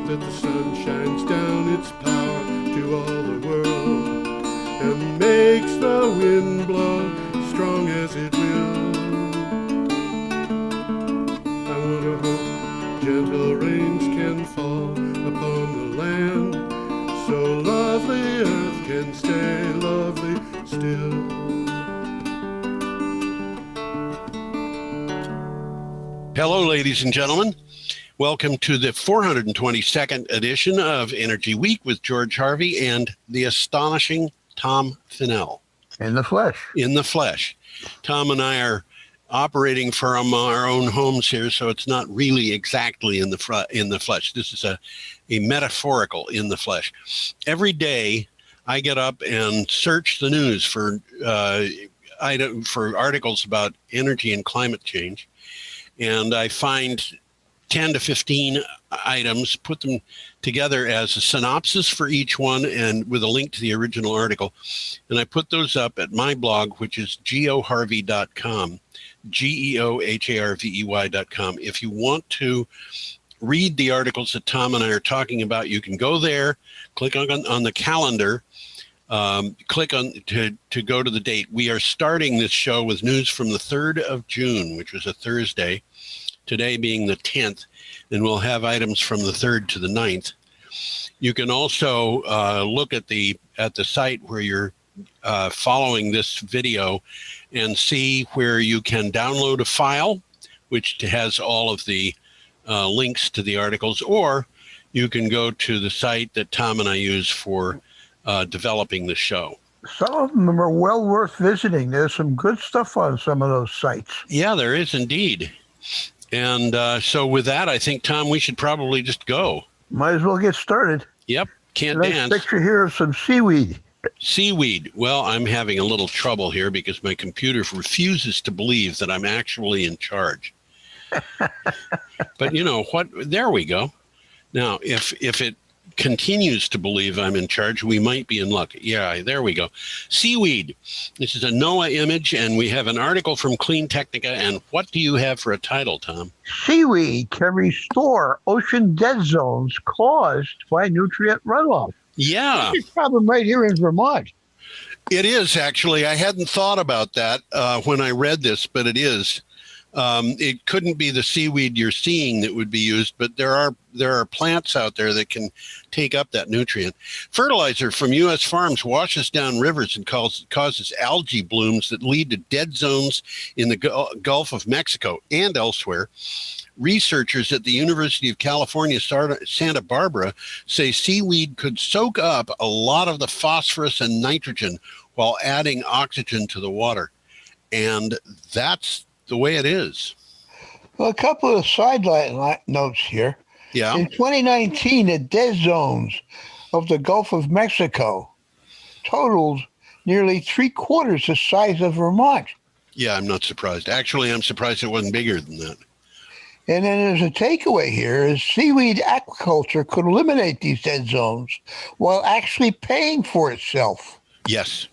that the sun shines down its power to all the world and makes the wind blow strong as it will. I wonder how gentle rains can fall upon the land, so lovely earth can stay lovely still. Hello, ladies and gentlemen. Welcome to the 422nd edition of Energy Week with George Harvey and the astonishing Tom Finnell. In the flesh. In the flesh. Tom and I are operating from our own homes here, so it's not really exactly in the flesh. This is a metaphorical in the flesh. Every day, I get up and search the news for articles about energy and climate change. And I find 10 to 15 items, put them together as a synopsis for each one and with a link to the original article. And I put those up at my blog, which is geoharvey.com, geoharvey.com. If you want to read the articles that Tom and I are talking about, you can go there, click on the calendar, click on to go to the date. We are starting this show with news from the 3rd of June, which was a Thursday, today being the 10th, and we'll have items from the 3rd to the 9th. You can also look at the site where you're following this video and see where you can download a file, which has all of the links to the articles, or you can go to the site that Tom and I use for developing the show. Some of them are well worth visiting. There's some good stuff on some of those sites. Yeah, there is indeed. And so with that, I think, Tom, we should probably just go. Might as well get started. Yep, can't Nice dance. Picture here of some seaweed. Seaweed. Well, I'm having a little trouble here because my computer refuses to believe that I'm actually in charge. But you know what? There we go. Now, if it continues to believe I'm in charge, we might be in luck. Yeah, there we go. Seaweed. This is a NOAA image, and we have an article from CleanTechnica. And what do you have for a title, Tom? Seaweed can restore ocean dead zones caused by nutrient runoff. Yeah. That's a problem right here in Vermont. It is, actually. I hadn't thought about that when I read this, but it is. It couldn't be the seaweed you're seeing that would be used, but there are plants out there that can take up that nutrient. Fertilizer from U.S. farms washes down rivers and causes algae blooms that lead to dead zones in the Gulf of Mexico and elsewhere. Researchers at the University of California, Santa Barbara, say seaweed could soak up a lot of the phosphorus and nitrogen while adding oxygen to the water. And that's the way it is. Well, a couple of sideline notes here. Yeah. In 2019, the dead zones of the Gulf of Mexico totaled nearly 3/4 the size of Vermont. Yeah, I'm not surprised. Actually, I'm surprised it wasn't bigger than that. And then there's a takeaway here is seaweed aquaculture could eliminate these dead zones while actually paying for itself. Yes.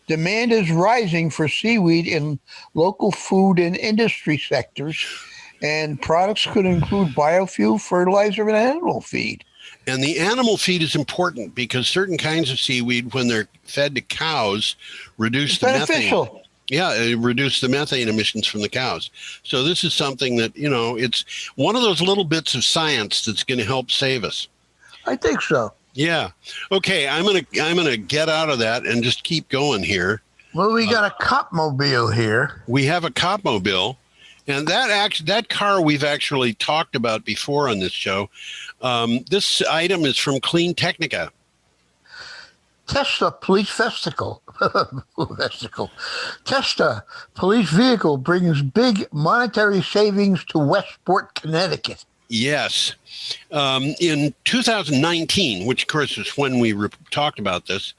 Demand is rising for seaweed in local food and industry sectors, and products could include biofuel, fertilizer, and animal feed. And the animal feed is important because certain kinds of seaweed, when they're fed to cows, reduce the beneficial. methane. Yeah, reduce the methane emissions from the cows. So this is something that, it's one of those little bits of science that's going to help save us. I think so. Yeah. Okay, I'm gonna get out of that and just keep going here. Well, we got a Copmobile here. We have a Copmobile, and that car we've actually talked about before on this show. This item is from CleanTechnica. Tesla police vesicle. Tesla police vehicle brings big monetary savings to Westport, Connecticut. Yes. In 2019, which of course is when we talked about this,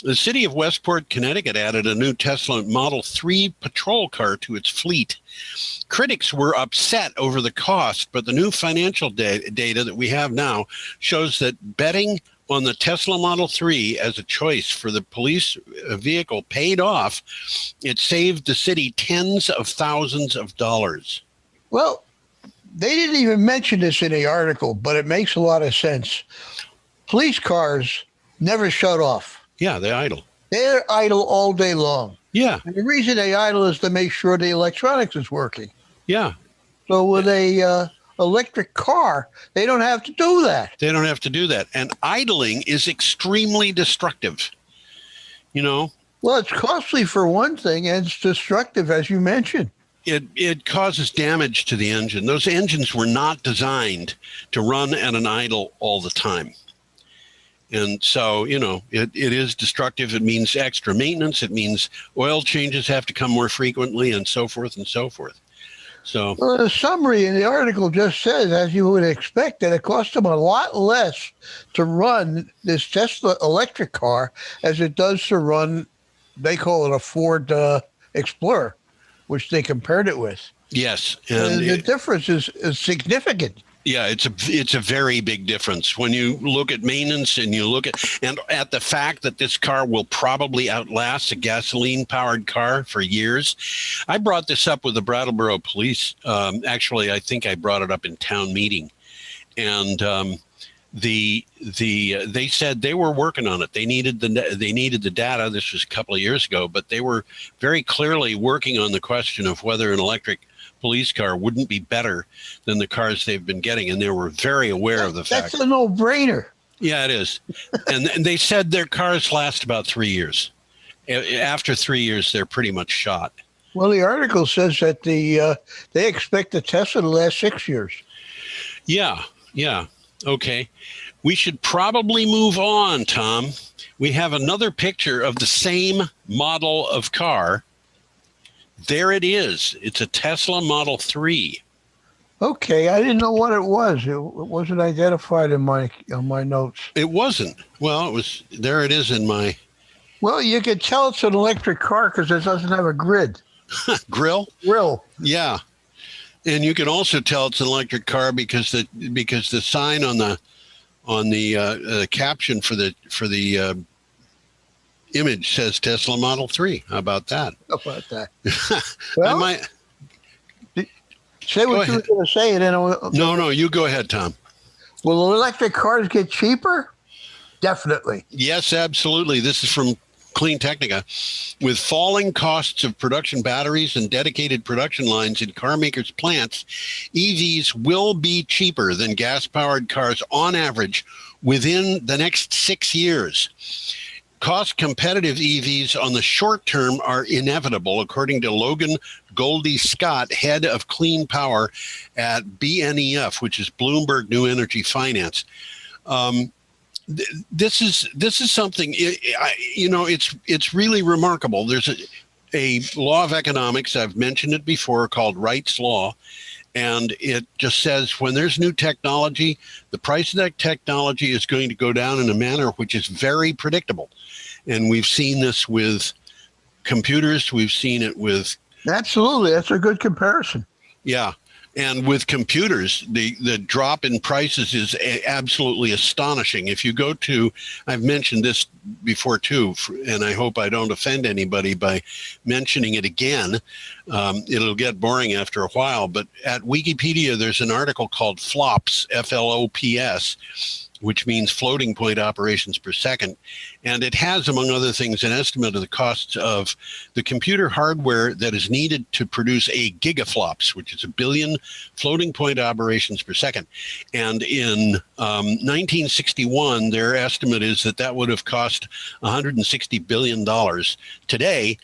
the city of Westport, Connecticut added a new Tesla Model 3 patrol car to its fleet. Critics were upset over the cost, but the new financial data that we have now shows that betting on the Tesla Model 3 as a choice for the police vehicle paid off. It saved the city tens of thousands of dollars. Well, they didn't even mention this in the article, but it makes a lot of sense. Police cars never shut off. Yeah, they idle. They're idle all day long. Yeah, And the reason they idle is to make sure the electronics is working. yeah. So with a electric car, they don't have to do that. They don't have to do that. And idling is extremely destructive. You know, Well, it's costly for one thing, and it's destructive, as you mentioned. it causes damage to the engine. Those engines were not designed to run at an idle all the time. And so, you know, it is destructive. It means extra maintenance. It means oil changes have to come more frequently, and so forth and so forth. So, Well, the summary in the article just says, as you would expect, that it costs them a lot less to run this Tesla electric car as it does to run, they call it a Ford Explorer, which they compared it with. yes. And the difference is significant. Yeah, it's a very big difference when you look at maintenance and you look at the fact that this car will probably outlast a gasoline powered car for years. I brought this up with the Brattleboro police. Actually, I think I brought it up in town meeting, and they said they were working on it. They needed the data. This was a couple of years ago, but they were very clearly working on the question of whether an electric police car wouldn't be better than the cars they've been getting, and they were very aware of the fact. That's a no-brainer. Yeah, it is. and they said their cars last about 3 years. After 3 years, they're pretty much shot. Well, the article says that they expect the Tesla to last 6 years. Yeah. Okay. We should probably move on, Tom. We have another picture of the same model of car. There it is. It's a Tesla Model 3. Okay, I didn't know what it was. It wasn't identified in my notes. It wasn't. Well, it was. There it is in my Well, you can tell it's an electric car because it doesn't have a grid. grill. Grill. Yeah, and you can also tell it's an electric car because the sign on the caption for the image says Tesla Model 3. How about that? How about that? Well, I might say what you were going to say, and then No, you go ahead, Tom. Will electric cars get cheaper? Definitely. Yes, absolutely. This is from CleanTechnica. With falling costs of production batteries and dedicated production lines in car makers' plants, EVs will be cheaper than gas-powered cars on average within the next 6 years. Cost-competitive EVs on the short term are inevitable, according to Logan Goldie Scott, head of clean power at BNEF, which is Bloomberg New Energy Finance. This is something. It's really remarkable. There's a law of economics. I've mentioned it before, called Wright's Law. And it just says when there's new technology, the price of that technology is going to go down in a manner which is very predictable. And we've seen this with computers. We've seen it with... Absolutely. That's a good comparison. Yeah. And with computers, the drop in prices is absolutely astonishing. If you go to, I've mentioned this before too, and I hope I don't offend anybody by mentioning it again. It'll get boring after a while, but at Wikipedia, there's an article called FLOPS, F-L-O-P-S, which means floating point operations per second. And it has, among other things, an estimate of the costs of the computer hardware that is needed to produce a gigaflops, which is 1 billion floating point operations per second. And in 1961, their estimate is that would have cost $160 billion. Today,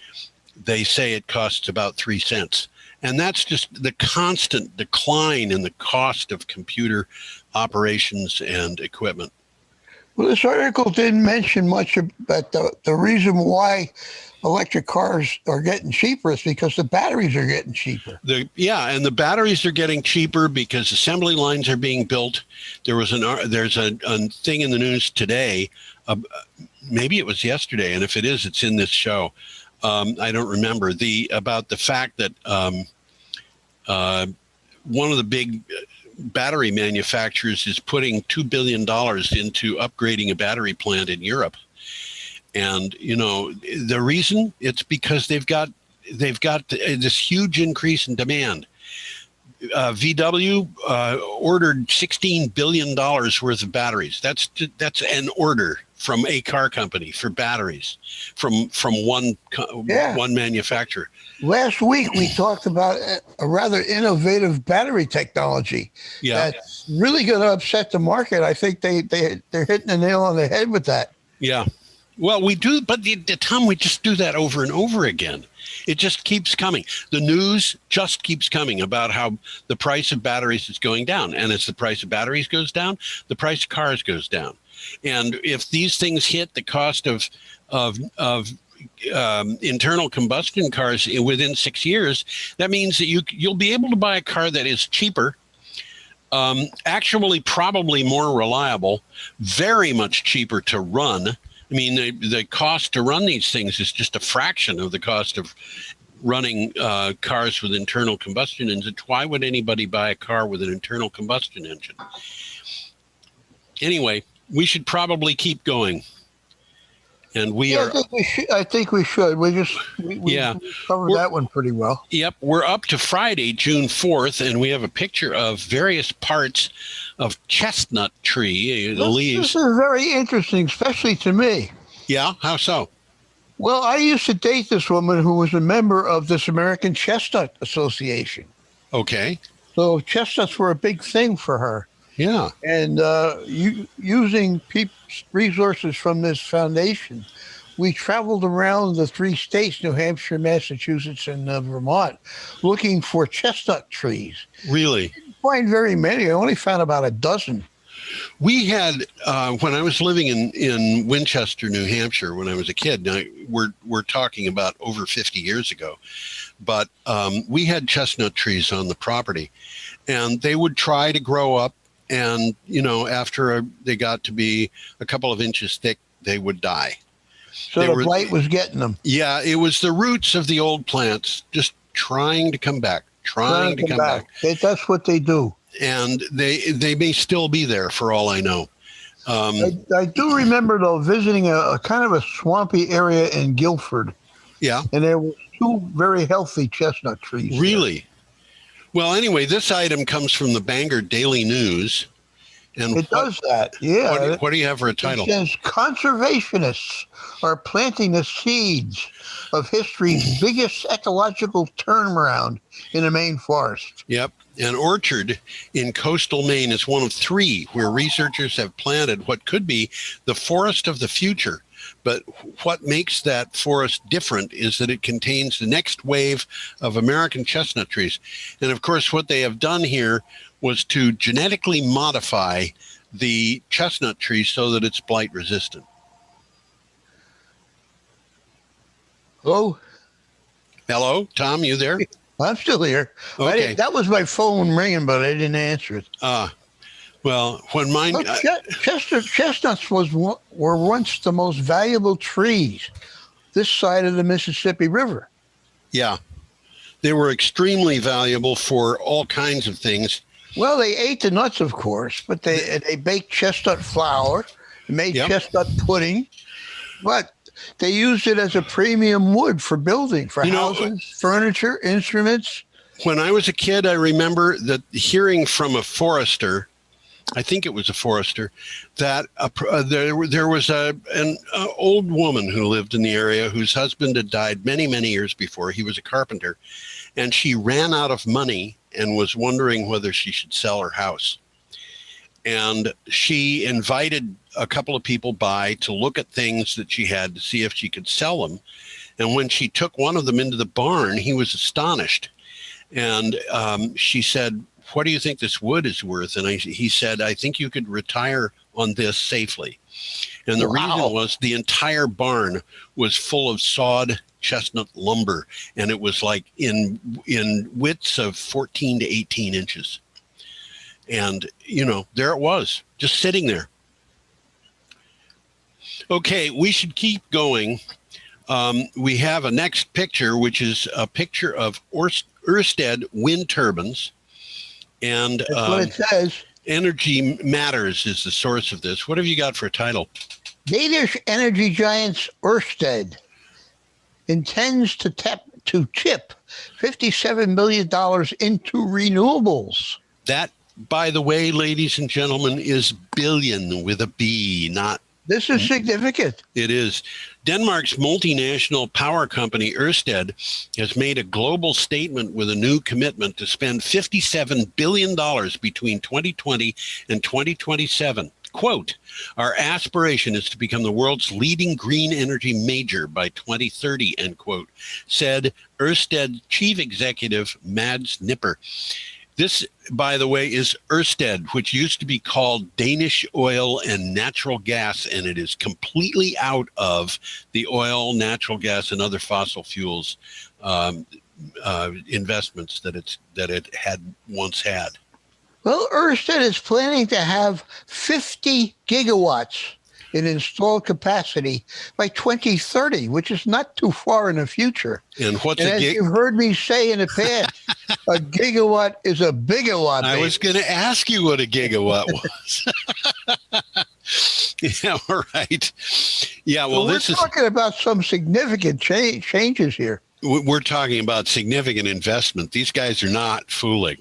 they say it costs about 3 cents. And that's just the constant decline in the cost of computer operations and equipment. Well, this article didn't mention much about the reason why electric cars are getting cheaper is because the batteries are getting cheaper. And the batteries are getting cheaper because assembly lines are being built. There's a thing in the news today, maybe it was yesterday, and if it is, it's in this show. I don't remember about the fact that one of the big battery manufacturers is putting $2 billion into upgrading a battery plant in Europe. And, the reason, it's because they've got this huge increase in demand. VW ordered $16 billion worth of batteries. That's an order from a car company for batteries from one manufacturer. Last week, we talked about a rather innovative battery technology that's really going to upset the market. I think they're hitting the nail on the head with that. Yeah. Well, we do, but Tom, we just do that over and over again. It just keeps coming. The news just keeps coming about how the price of batteries is going down. And as the price of batteries goes down, the price of cars goes down. And if these things hit the cost of internal combustion cars within 6 years, that means that you'll be able to buy a car that is cheaper, actually probably more reliable, very much cheaper to run. I mean, the cost to run these things is just a fraction of the cost of running cars with internal combustion engines. Why would anybody buy a car with an internal combustion engine? Anyway, we should probably keep going. And I think we should. We covered that one pretty well. Yep. We're up to Friday, June 4th, and we have a picture of various parts of Chestnut Tree, the leaves. This is very interesting, especially to me. Yeah? How so? Well, I used to date this woman who was a member of this American Chestnut Association. Okay. So chestnuts were a big thing for her. Yeah. And using resources from this foundation, we traveled around the 3 states, New Hampshire, Massachusetts, and Vermont, looking for chestnut trees. Really? Didn't find very many. I only found about a dozen. We had, when I was living in Winchester, New Hampshire, when I was a kid, now we're talking about over 50 years ago, but we had chestnut trees on the property, and they would try to grow up. And, after they got to be a couple of inches thick, they would die. So the blight was getting them. Yeah, it was the roots of the old plants just trying to come back, trying to come back. That's what they do. And they may still be there for all I know. I do remember, though, visiting a kind of a swampy area in Guilford. Yeah. And there were 2 very healthy chestnut trees. Really? There. Well, anyway, this item comes from the Bangor Daily News. And it does that, yeah. What do you have for a title? It says, conservationists are planting the seeds of history's biggest ecological turnaround in a Maine forest. Yep. An orchard in coastal Maine is one of 3 where researchers have planted what could be the forest of the future. But what makes that forest different is that it contains the next wave of American chestnut trees. And of course, what they have done here was to genetically modify the chestnut tree so that it's blight resistant. Hello? Hello, Tom, you there? I'm still here. Okay. That was my phone ringing, but I didn't answer it. Well, when mine... Chestnuts were once the most valuable trees this side of the Mississippi River. Yeah. They were extremely valuable for all kinds of things. Well, they ate the nuts, of course, but they baked chestnut flour, made chestnut pudding, but they used it as a premium wood for building, for houses, furniture, instruments. When I was a kid, I remember that hearing from a forester, I think it was a forester, that there was an old woman who lived in the area whose husband had died many, many years before. He was a carpenter, and she ran out of money and was wondering whether she should sell her house. And she invited a couple of people by to look at things that she had to see if she could sell them. And when she took one of them into the barn, he was astonished. And she said, "What do you think this wood is worth?" And he said, "I think you could retire on this safely." And the reason was the entire barn was full of sawed chestnut lumber, and it was like in widths of 14 to 18 inches. And, there it was, just sitting there. Okay, we should keep going. We have a next picture, which is a picture of Ørsted wind turbines. And that's what it says. Energy Matters is the source of this. What have you got for a title? Danish energy giants Ørsted intends to chip $57 million into renewables. That, by the way, ladies and gentlemen, is billion with a B, not. This is significant. It is. Denmark's multinational power company, Ørsted, has made a global statement with a new commitment to spend $57 billion between 2020 and 2027. Quote, our aspiration is to become the world's leading green energy major by 2030, end quote, said Ørsted chief executive Mads Nipper. This, by the way, is Ørsted, which used to be called Danish Oil and Natural Gas, and it is completely out of the oil, natural gas, and other fossil fuels investments that it had once had. Well, Ørsted is planning to have 50 gigawatts in installed capacity by 2030, which is not too far in the future. And what's as you've heard me say in the past, a gigawatt is a bigawatt. I was going to ask you what a gigawatt was. Yeah, all right. Yeah, well, we're talking about some significant changes here. We're talking about significant investment. These guys are not fooling.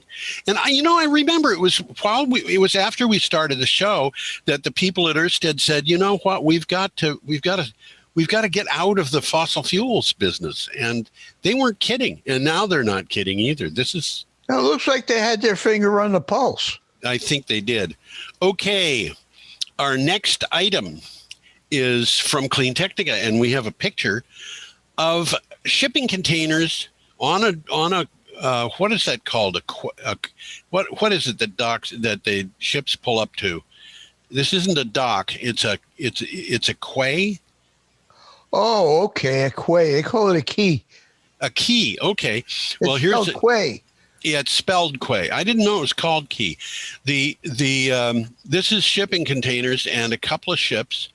And I remember it was after we started the show that the people at Ørsted said, you know what, we've got to get out of the fossil fuels business. And they weren't kidding. And now they're not kidding either. It looks like they had their finger on the pulse. I think they did. Okay. Our next item is from CleanTechnica, and we have a picture of shipping containers on a what is that called? What is it that the ships pull up to? This isn't a dock. It's a quay. Oh, okay, a quay. They call it a quay. A quay. Okay. Well, here's a quay. Yeah, it's spelled quay. I didn't know it was called quay. This is shipping containers and a couple of ships.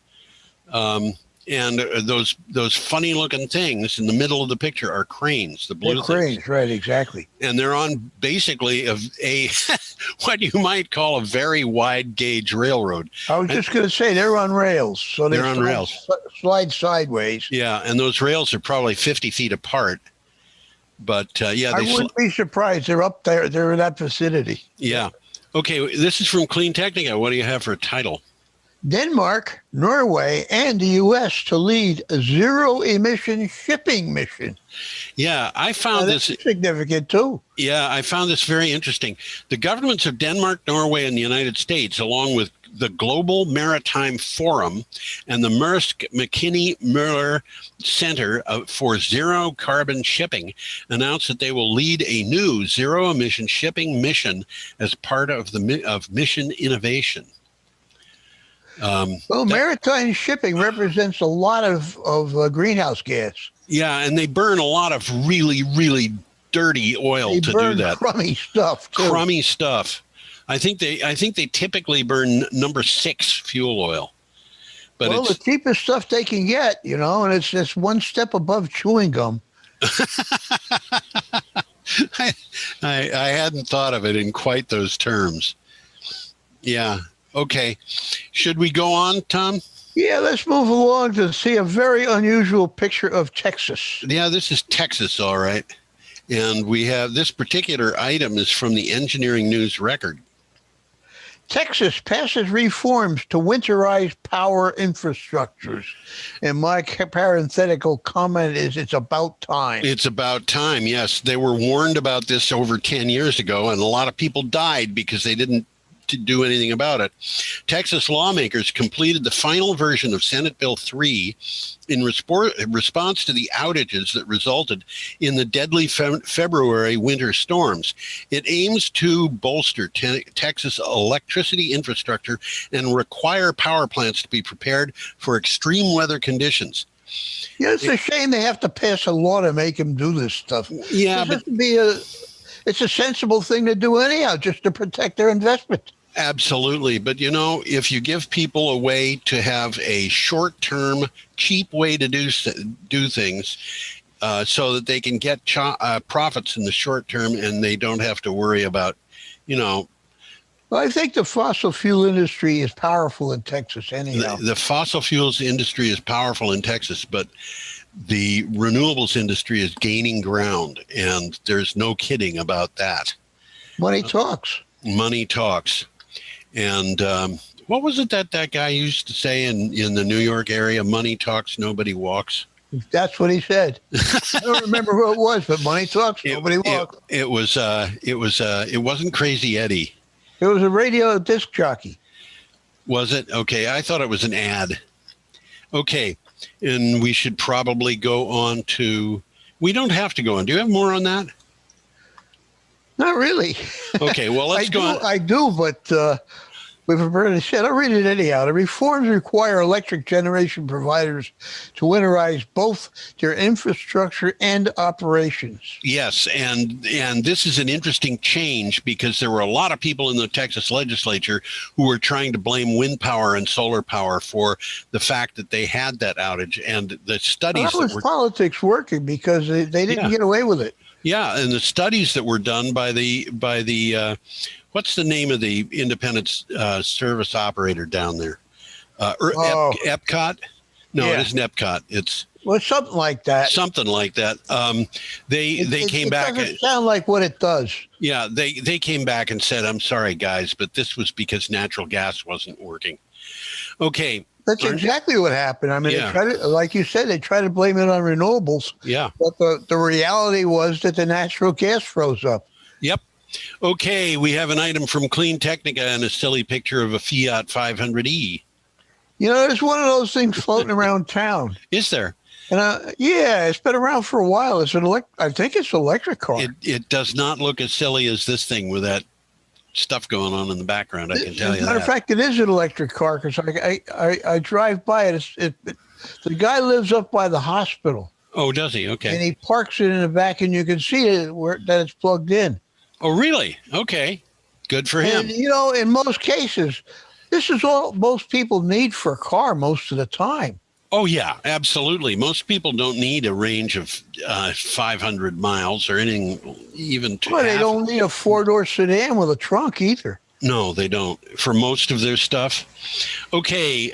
And those funny looking things in the middle of the picture are cranes, the blue cranes, things. Right, exactly. And they're on basically a what you might call a very wide gauge railroad. I was just going to say they're on rails. So they're on rails. Slide sideways. Yeah, and those rails are probably 50 feet apart. But yeah, I wouldn't be surprised. They're up there. They're in that vicinity. Yeah. Okay, this is from CleanTechnica. What do you have for a title? Denmark, Norway, and the U.S. to lead a zero-emission shipping mission. Yeah, I found this significant too. Yeah, I found this very interesting. The governments of Denmark, Norway, and the United States, along with the Global Maritime Forum and the Maersk McKinney Møller Center for Zero Carbon Shipping, announced that they will lead a new zero-emission shipping mission as part of mission innovation. Maritime shipping represents a lot of greenhouse gas. Yeah, and they burn a lot of really, really dirty oil to do that. Crummy stuff, too. Crummy stuff. I think they typically burn number 6 fuel oil. But the cheapest stuff they can get, and it's just one step above chewing gum. I hadn't thought of it in quite those terms. Yeah. Okay. Should we go on, Tom? Yeah, let's move along to see a very unusual picture of Texas. Yeah, this is Texas, all right. And we have this particular item is from the Engineering News Record. Texas passes reforms to winterize power infrastructures. And my parenthetical comment is it's about time. It's about time, yes. They were warned about this over 10 years ago, and a lot of people died because they didn't to do anything about it. Texas lawmakers completed the final version of Senate Bill 3 in response to the outages that resulted in the deadly February winter storms. It aims to bolster Texas electricity infrastructure and require power plants to be prepared for extreme weather conditions. Yeah, it's a shame they have to pass a law to make them do this stuff. Yeah, but it's a sensible thing to do anyhow, just to protect their investment. Absolutely. But, if you give people a way to have a short-term, cheap way to do things so that they can get profits in the short term and they don't have to worry about, Well, I think the fossil fuel industry is powerful in Texas anyhow. The fossil fuels industry is powerful in Texas, but the renewables industry is gaining ground, and there's no kidding about that. Money talks. Money talks. And what was it that guy used to say in the New York area? Money talks, nobody walks. That's what he said. I don't remember who it was, but money talks, nobody walks. It wasn't Crazy Eddie. It was a radio disc jockey. Was it? Okay, I thought it was an ad. Okay, and we should probably go on to. We don't have to go on. Do you have more on that? Not really. Okay, well, let's go on. I do, but we've already said, I'll read it anyhow. The reforms require electric generation providers to winterize both their infrastructure and operations. Yes, and this is an interesting change because there were a lot of people in the Texas legislature who were trying to blame wind power and solar power for the fact that they had that outage. And the studies that was politics working because they didn't get away with it. Yeah, and the studies that were done by the what's the name of the independent service operator down there? Epcot? No, It isn't Epcot. It's something like that. Something like that. They came back. It doesn't sound like what it does. Yeah, they came back and said, "I'm sorry, guys, but this was because natural gas wasn't working." Okay. That's exactly what happened. I mean, like you said, they try to blame it on renewables. Yeah. But the reality was that the natural gas froze up. Yep. Okay, we have an item from CleanTechnica and a silly picture of a Fiat 500e. You know, there's one of those things floating around town. Is there? And yeah, it's been around for a while. It's I think it's an electric car. It does not look as silly as this thing with that stuff going on in the background. I can tell you that. Matter of fact, it is an electric car because I drive by it. The guy lives up by the hospital. Oh, does he? Okay. And he parks it in the back, and you can see it that it's plugged in. Oh, really? Okay. Good for him. And, you know, in most cases, this is all most people need for a car most of the time. Oh, yeah, absolutely. Most people don't need a range of 500 miles or anything even to Well, they don't need a four-door sedan with a trunk either. No, they don't, for most of their stuff. Okay,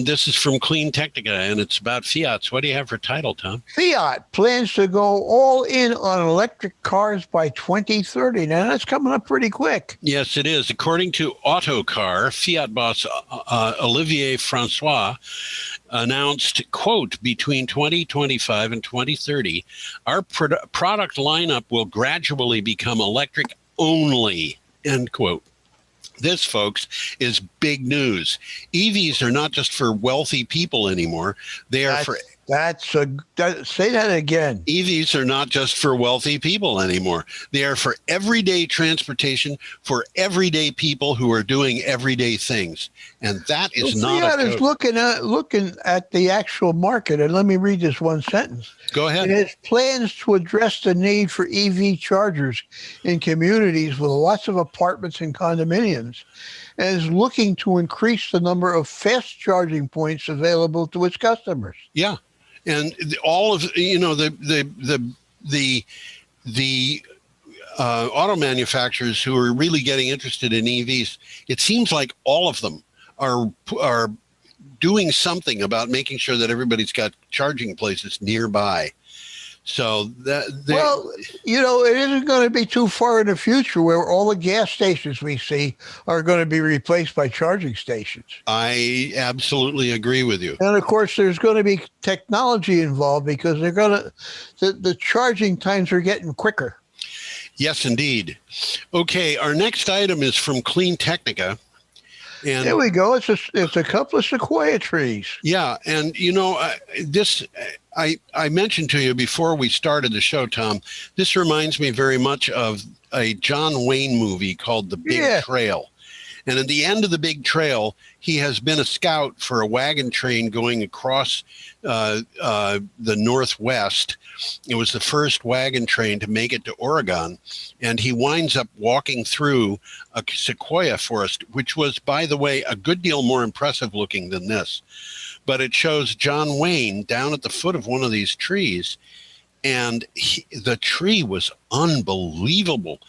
this is from CleanTechnica, and it's about Fiats. What do you have for title, Tom? Fiat plans to go all in on electric cars by 2030. Now, that's coming up pretty quick. Yes, it is. According to Autocar, Fiat boss Olivier Francois announced, quote, between 2025 and 2030, our product lineup will gradually become electric only, end quote. This, folks, is big news. EVs are not just for wealthy people anymore. They are say that again. EVs are not just for wealthy people anymore. They are for everyday transportation, for everyday people who are doing everyday things. And that is not Fiat is looking at the actual market. And let me read this one sentence. Go ahead. It has plans to address the need for EV chargers in communities with lots of apartments and condominiums, and is looking to increase the number of fast charging points available to its customers. Yeah. And all of, you know, the auto manufacturers who are really getting interested in EVs, it seems like all of them are doing something about making sure that everybody's got charging places nearby. So well, you know, it isn't going to be too far in the future where all the gas stations we see are going to be replaced by charging stations. I absolutely agree with you. And of course, there's going to be technology involved because the charging times are getting quicker. Yes, indeed. Okay, our next item is from CleanTechnica. And there we go. It's a couple of sequoia trees. Yeah, and you know, I mentioned to you before we started the show, Tom, this reminds me very much of a John Wayne movie called The Big Trail. And at the end of The Big Trail, he has been a scout for a wagon train going across the Northwest. It was the first wagon train to make it to Oregon. And he winds up walking through a sequoia forest, which was, by the way, a good deal more impressive looking than this. But it shows John Wayne down at the foot of one of these trees. And the tree was unbelievable.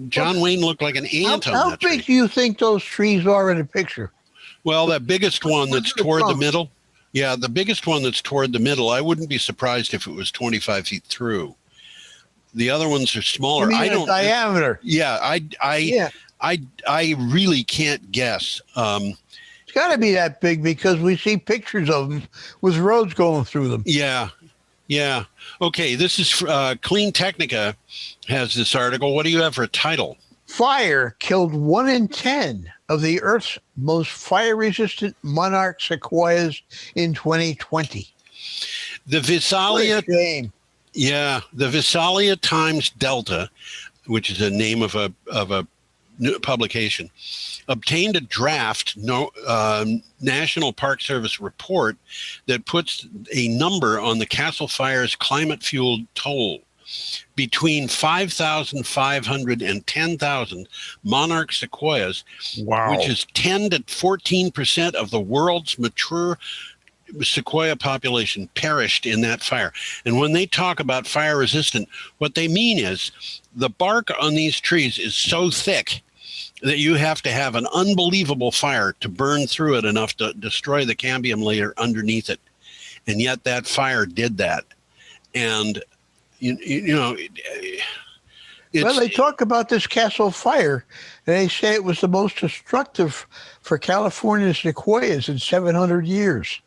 John Wayne looked like an ant on that tree. How big do you think those trees are in the picture? Well, that biggest one that's toward the middle. Yeah, the biggest one that's toward the middle, I wouldn't be surprised if it was 25 feet through. The other ones are smaller. You mean I the don't. diameter? Yeah, Yeah. I really can't guess. It's got to be that big because we see pictures of them with roads going through them. Yeah, yeah. Okay, this is CleanTechnica has this article. What do you have for a title? Fire killed 1 in 10 of the Earth's most fire-resistant monarch sequoias in 2020. The Visalia. What a shame. Yeah, the Visalia Times Delta, which is a name of a publication, obtained a draft National Park Service report that puts a number on the Castle Fire's climate-fueled toll. Between 5,500 and 10,000 monarch sequoias, Wow. which is 10 to 14% of the world's mature sequoia population, perished in that fire. And when they talk about fire resistant, what they mean is the bark on these trees is so thick that you have to have an unbelievable fire to burn through it enough to destroy the cambium layer underneath it. And yet that fire did that. And, you know, well, they talk about this Castle Fire, and they say it was the most destructive for California sequoias in 700 years.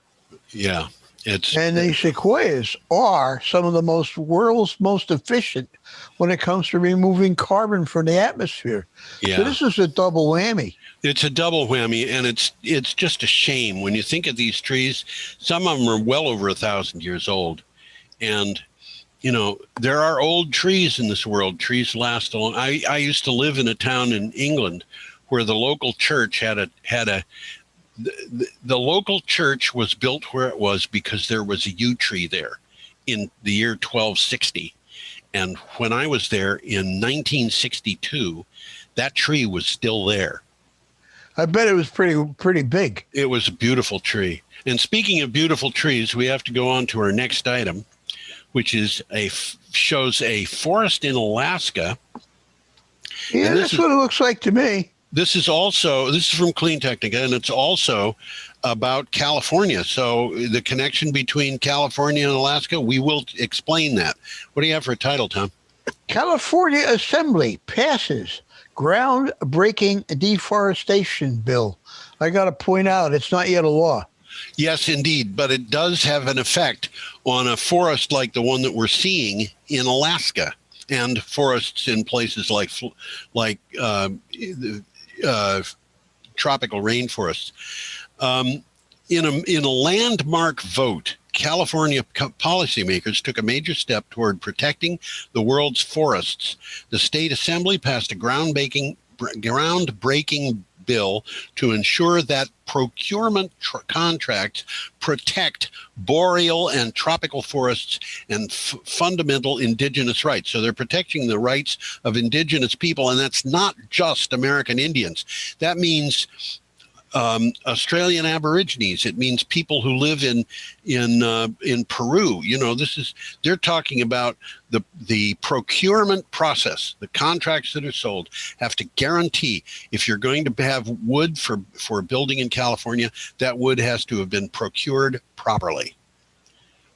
Yeah. And the sequoias are some of the world's most efficient when it comes to removing carbon from the atmosphere. Yeah. So this is a double whammy. It's a double whammy, and it's just a shame when you think of these trees. Some of them are well over 1,000 years old, and you know there are old trees in this world. Trees last a long. I used to live in a town in England where the local church had a. The local church was built where it was because there was a yew tree there in the year 1260. And when I was there in 1962, that tree was still there. I bet it was pretty big. It was a beautiful tree. And speaking of beautiful trees, we have to go on to our next item, which is shows a forest in Alaska. Yeah, that's what it looks like to me. This is from CleanTechnica, and it's also about California. So the connection between California and Alaska, we will explain that. What do you have for a title, Tom? California Assembly passes groundbreaking deforestation bill. I got to point out, it's not yet a law. Yes, indeed, but it does have an effect on a forest like the one that we're seeing in Alaska and forests in places like tropical rainforests. In a landmark vote, California policymakers took a major step toward protecting the world's forests. The state assembly passed a groundbreaking bill to ensure that procurement contracts protect boreal and tropical forests and fundamental indigenous rights. So they're protecting the rights of indigenous people, and that's not just American Indians. That means Australian Aborigines. It means people who live in Peru. You know, they're talking about the procurement process. The contracts that are sold have to guarantee if you're going to have wood for building in California, that wood has to have been procured properly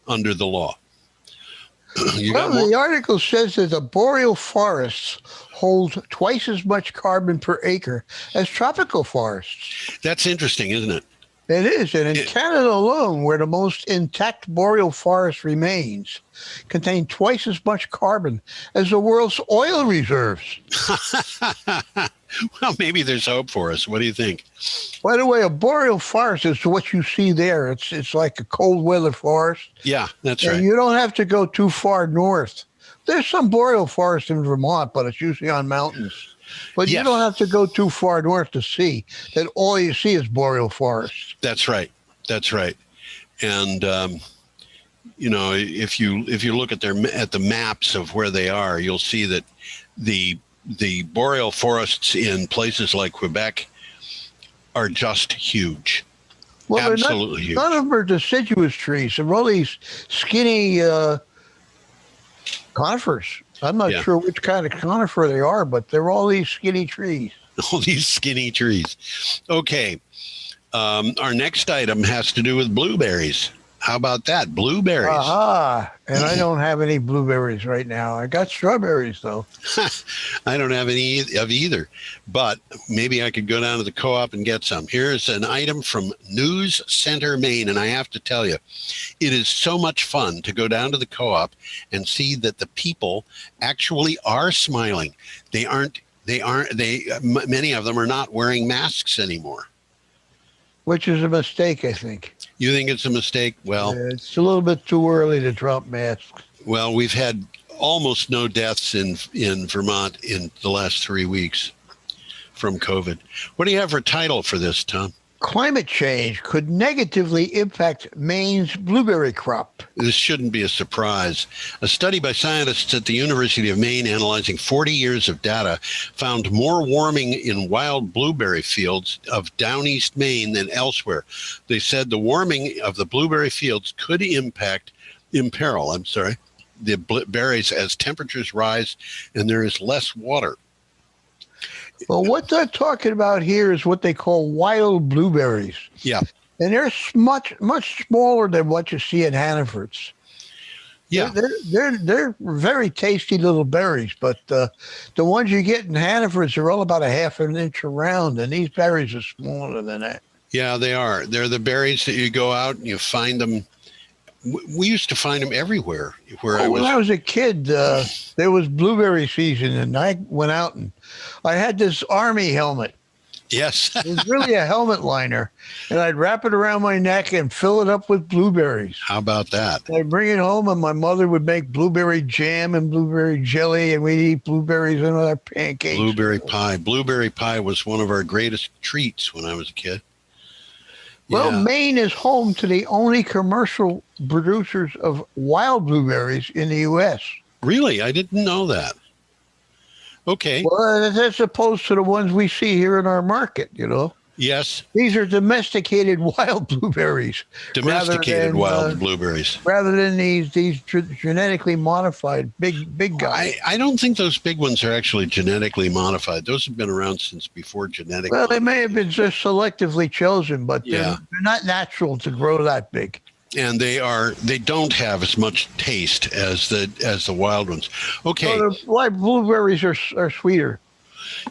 under the law. The article says that the boreal forests hold twice as much carbon per acre as tropical forests. That's interesting, isn't it? It is. And in Canada alone, where the most intact boreal forest remains, contain twice as much carbon as the world's oil reserves. Well, maybe there's hope for us. What do you think? By the way, a boreal forest is what you see there. It's like a cold weather forest. Yeah, that's right. And you don't have to go too far north. There's some boreal forest in Vermont, but it's usually on mountains. But yes, you don't have to go too far north to see that all you see is boreal forests. That's right. That's right. And you know, if you look at the maps of where they are, you'll see that the boreal forests in places like Quebec are just huge. Well, absolutely huge. None of them are deciduous trees. They're all these skinny conifers. I'm not sure which kind of conifer they are, but they're all these skinny trees. All these skinny trees. Okay. Our next item has to do with blueberries. How about that? Blueberries. Aha. And I don't have any blueberries right now. I got strawberries, though. I don't have any of either, but maybe I could go down to the co-op and get some. Here's an item from News Center, Maine, and I have to tell you, it is so much fun to go down to the co-op and see that the people actually are smiling. Many of them are not wearing masks anymore. Which is a mistake, I think. You think it's a mistake? Well, it's a little bit too early to drop masks. Well, we've had almost no deaths in Vermont in the last 3 weeks from COVID. What do you have for a title for this, Tom? Climate change could negatively impact Maine's blueberry crop. This shouldn't be a surprise. A study by scientists at the University of Maine analyzing 40 years of data found more warming in wild blueberry fields of down east Maine than elsewhere. They said the warming of the blueberry fields could imperil the berries as temperatures rise and there is less water. Well, what they're talking about here is what they call wild blueberries. Yeah. And they're much smaller than what you see in Hannaford's. Yeah. They're very tasty little berries, but the ones you get in Hannaford's are all about a half an inch around, and these berries are smaller than that. Yeah, they are. They're the berries that you go out and you find them. We used to find them everywhere. When I was a kid, there was blueberry season, and I went out and I had this army helmet. Yes. It was really a helmet liner, and I'd wrap it around my neck and fill it up with blueberries. How about that? I'd bring it home, and my mother would make blueberry jam and blueberry jelly, and we'd eat blueberries in our pancakes. Blueberry pie. Blueberry pie was one of our greatest treats when I was a kid. Well, Yeah. Maine is home to the only commercial producers of wild blueberries in the U.S. Really? I didn't know that. Okay. Well, that's opposed to the ones we see here in our market, you know. Yes. These are domesticated wild blueberries. Domesticated wild blueberries. Rather than these genetically modified big guys. I don't think those big ones are actually genetically modified. Those have been around since before genetic. Well, they may have been just selectively chosen, but they're not natural to grow that big. And they don't have as much taste as the wild ones. Okay. So the wild blueberries are sweeter.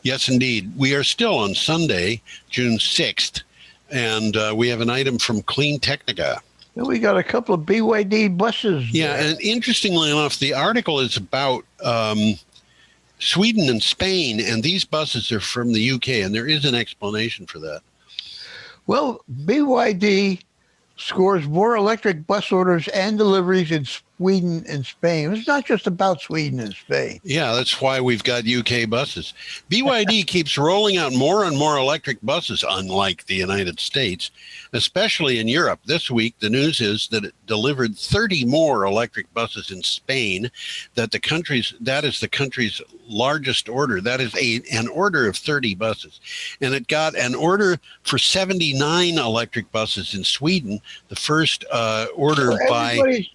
Yes, indeed. We are still on Sunday, June 6th, and we have an item from CleanTechnica. And we got a couple of BYD buses. Yeah, and interestingly enough, the article is about Sweden and Spain, and these buses are from the UK, and there is an explanation for that. Well, BYD scores more electric bus orders and deliveries in Sweden and Spain. It's not just about Sweden and Spain. Yeah, that's why we've got UK buses. BYD keeps rolling out more and more electric buses, unlike the United States, especially in Europe. This week, the news is that it delivered 30 more electric buses in Spain. That is the country's largest order. That is an order of 30 buses. And it got an order for 79 electric buses in Sweden, the first order by... Everybody's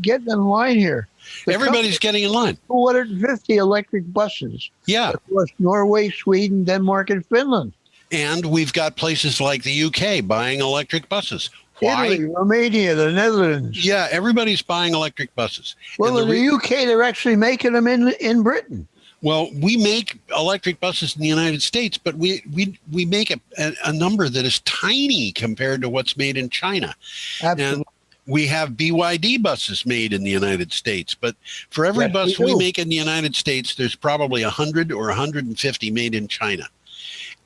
getting in line here. Everybody's getting in line. 250 electric buses. Yeah. Of course, Norway, Sweden, Denmark, and Finland. And we've got places like the UK buying electric buses. Why? Italy, Romania, the Netherlands. Yeah, everybody's buying electric buses. Well, in the UK, they're actually making them in Britain. Well, we make electric buses in the United States, but we make a number that is tiny compared to what's made in China. Absolutely. And we have BYD buses made in the United States, but for every bus we make in the United States, there's probably 100 or 150 made in China.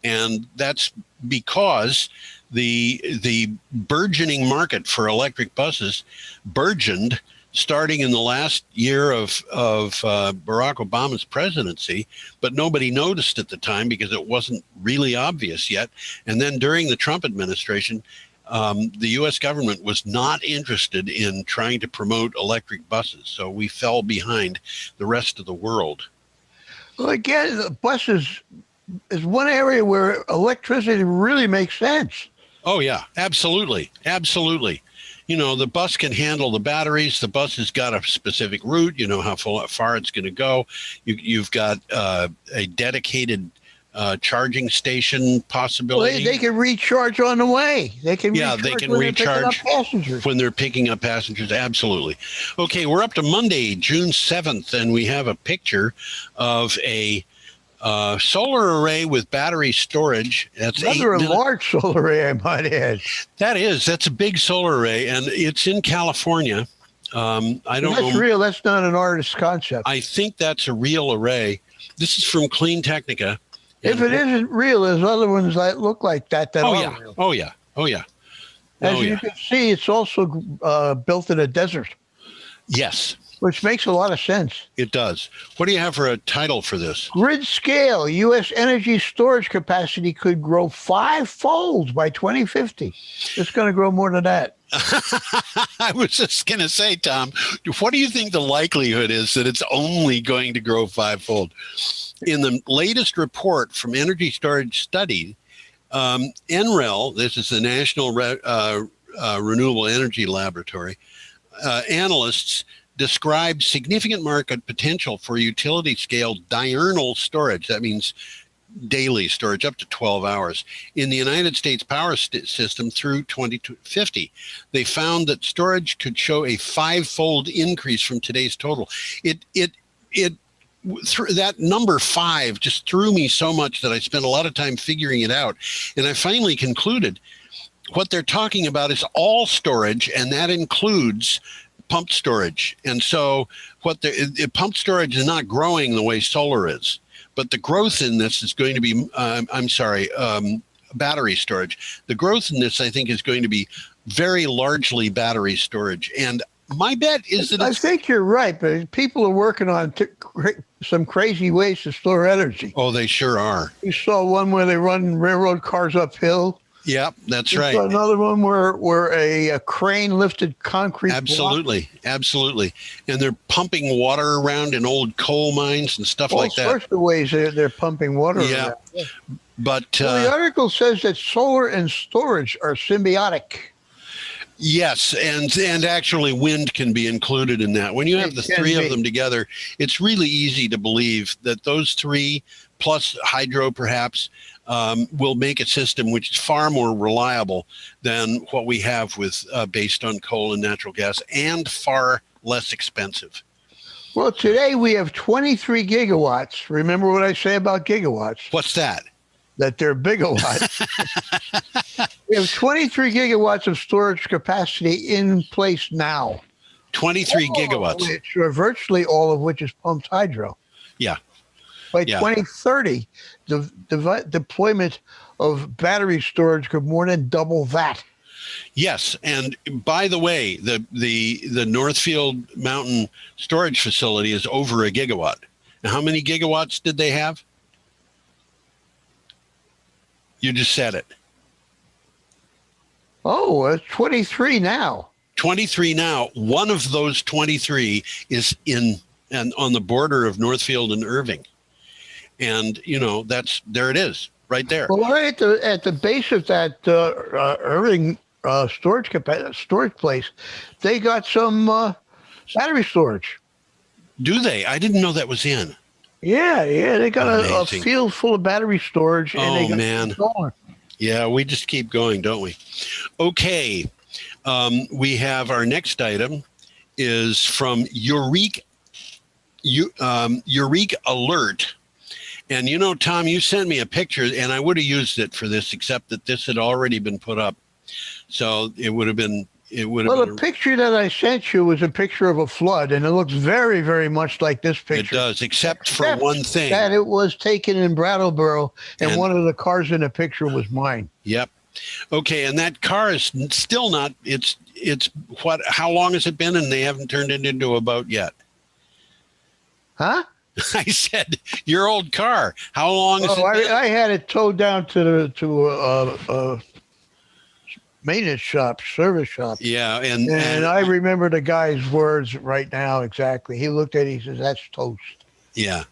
And that's because the burgeoning market for electric buses burgeoned starting in the last year of Barack Obama's presidency, but nobody noticed at the time because it wasn't really obvious yet. And then during the Trump administration, the U.S. government was not interested in trying to promote electric buses, so we fell behind the rest of the world. Well, again, the buses is one area where electricity really makes sense. Oh, yeah, absolutely. Absolutely. You know, the bus can handle the batteries. The bus has got a specific route. You know how far it's going to go. You've got a dedicated charging station Well, possibility. they can recharge on the way. They can recharge passengers. when they're picking up passengers. Absolutely. Okay, we're up to Monday, June 7th, and we have a picture of a solar array with battery storage. That's rather a large solar array, I might add. That's a big solar array, and it's in California. I don't know. That's real. That's not an artist's concept. I think that's a real array. This is from CleanTechnica. If it isn't real, there's other ones that look like that are real. Oh, yeah. As you can see, it's also built in a desert. Yes. Which makes a lot of sense. It does. What do you have for a title for this? Grid scale, U.S. energy storage capacity could grow 5-fold by 2050. It's going to grow more than that. I was just going to say, Tom, what do you think the likelihood is that it's only going to grow 5-fold? In the latest report from Energy Storage Study, NREL, this is the National Renewable Energy Laboratory, analysts describe significant market potential for utility-scale diurnal storage. That means daily storage, up to 12 hours, in the United States power system through 2050. They found that storage could show a 5-fold increase from today's total. That number 5 just threw me so much that I spent a lot of time figuring it out. And I finally concluded what they're talking about is all storage, and that includes pumped storage. And so pumped storage is not growing the way solar is, but the growth in this is going to be, battery storage. The growth in this, I think, is going to be very largely battery storage. And my bet is that I think you're right, but people are working on some crazy ways to store energy. Oh, they sure are. You saw one where they run railroad cars uphill. Yep, that's You right. saw another one where a crane lifted concrete. Absolutely. And they're pumping water around in old coal mines and stuff like that. All sorts of ways they're pumping water around. But the article says that solar and storage are symbiotic. Yes, and actually wind can be included in that. When you have the three of them together, it's really easy to believe that those three, plus hydro perhaps, will make a system which is far more reliable than what we have with based on coal and natural gas, and far less expensive. Well, today we have 23 gigawatts. Remember what I say about gigawatts? What's that? That they're bigawatts. We have 23 gigawatts of storage capacity in place now. 23 gigawatts. Which are virtually all of which is pumped hydro. Yeah. By 2030, the deployment of battery storage could more than double that. Yes, and by the way, the Northfield Mountain Storage Facility is over a gigawatt. Now, how many gigawatts did they have? You just said it. Oh, it's 23 now. 23 now. One of those 23 is on the border of Northfield and Irving. And, there it is, right there. Well, right at the base of that Irving storage place, they got some battery storage. Do they? I didn't know that was in. Yeah, they got a field full of battery storage. And man. Yeah, we just keep going, don't we? Okay, we have our next item is from Eureka Alert. And Tom, you sent me a picture, and I would have used it for this, except that this had already been put up. So it would have been. Well, the picture that I sent you was a picture of a flood, and it looks very, very much like this picture. It does, except for one thing. That it was taken in Brattleboro, and one of the cars in the picture was mine. Yep. Okay, and that car is still not. It's what? How long has it been, and they haven't turned it into a boat yet? Huh? I said your old car. How long has it been? I had it towed down to maintenance shop, service shop. Yeah, and I remember the guy's words right now exactly. He looked at it, he says, "That's toast." Yeah,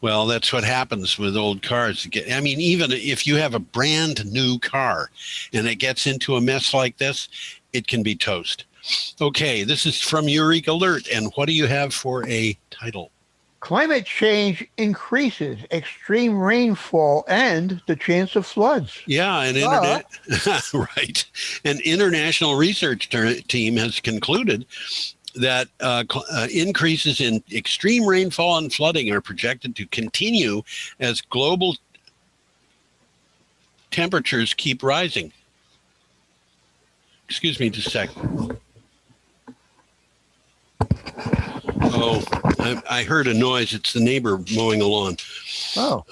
well, that's what happens with old cars. I mean, even if you have a brand new car and it gets into a mess like this, it can be toast. Okay, this is from Eureka Alert, and what do you have for a title? Climate change increases extreme rainfall and the chance of floods. Yeah, right. An international research team has concluded that increases in extreme rainfall and flooding are projected to continue as global temperatures keep rising. Excuse me just a second. Oh, I heard a noise. It's the neighbor mowing the lawn. Oh,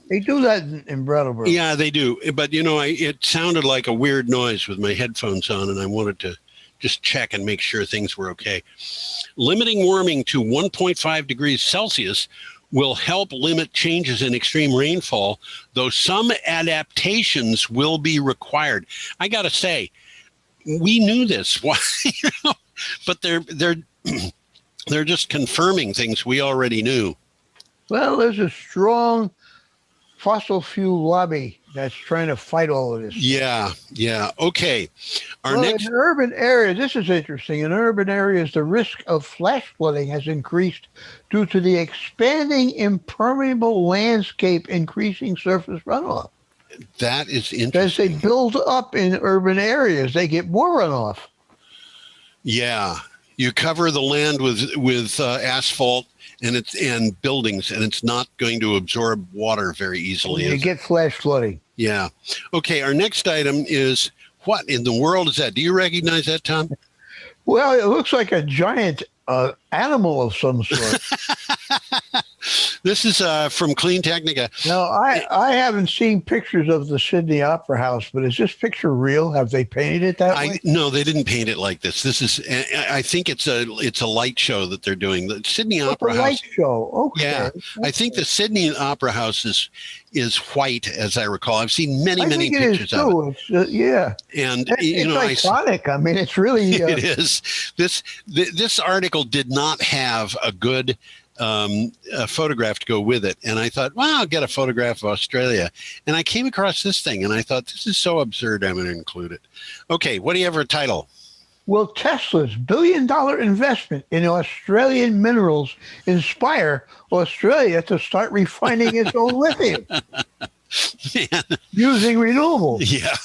they do that in Brattleboro. Yeah, they do. But, it sounded like a weird noise with my headphones on, and I wanted to just check and make sure things were okay. Limiting warming to 1.5 degrees Celsius will help limit changes in extreme rainfall, though some adaptations will be required. I got to say, we knew this. Why? But they're just confirming things we already knew. Well, there's a strong fossil fuel lobby that's trying to fight all of this. Yeah. Okay. In urban areas, this is interesting. In urban areas, the risk of flash flooding has increased due to the expanding impermeable landscape increasing surface runoff. That is interesting. As they build up in urban areas, they get more runoff. Yeah. You cover the land with asphalt and buildings, and it's not going to absorb water very easily. You get flash flooding. Yeah. Okay, our next item is, what in the world is that? Do you recognize that, Tom? Well, it looks like a giant animal of some sort. This is from CleanTechnica. Now, I haven't seen pictures of the Sydney Opera House, but is this picture real? Have they painted it that way? No, they didn't paint it like this. This is, I think it's a light show that they're doing. The Sydney Opera House. Light show. Okay. Yeah, okay. I think the Sydney Opera House is white, as I recall. I've seen many pictures of it. Yeah, and it's iconic. I mean, it's really it is. This article did not have a good a photograph to go with it, and I thought, well, I'll get a photograph of Australia, and I came across this thing, and I thought, this is so absurd, I'm going to include it. Okay, what do you have for a title? Will Tesla's billion-dollar investment in Australian minerals inspire Australia to start refining its own lithium? Man. Using renewables. Yeah.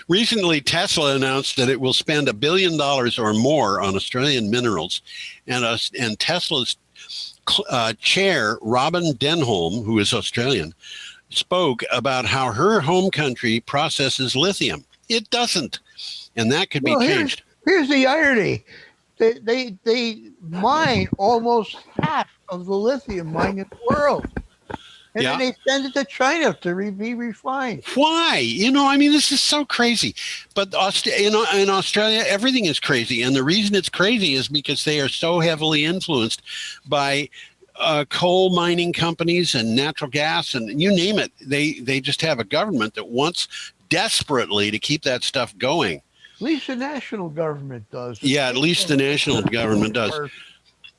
Recently, Tesla announced that it will spend $1 billion or more on Australian minerals, and Tesla's chair, Robin Denholm, who is Australian, spoke about how her home country processes lithium. It doesn't, and that could be changed. Here's the irony. They mine almost half of the lithium mine in the world. And then they send it to China to be refined. Why? This is so crazy. But in Australia, everything is crazy. And the reason it's crazy is because they are so heavily influenced by coal mining companies and natural gas and you name it. They just have a government that wants desperately to keep that stuff going. At least the national government does. Yeah, at least the national government does. A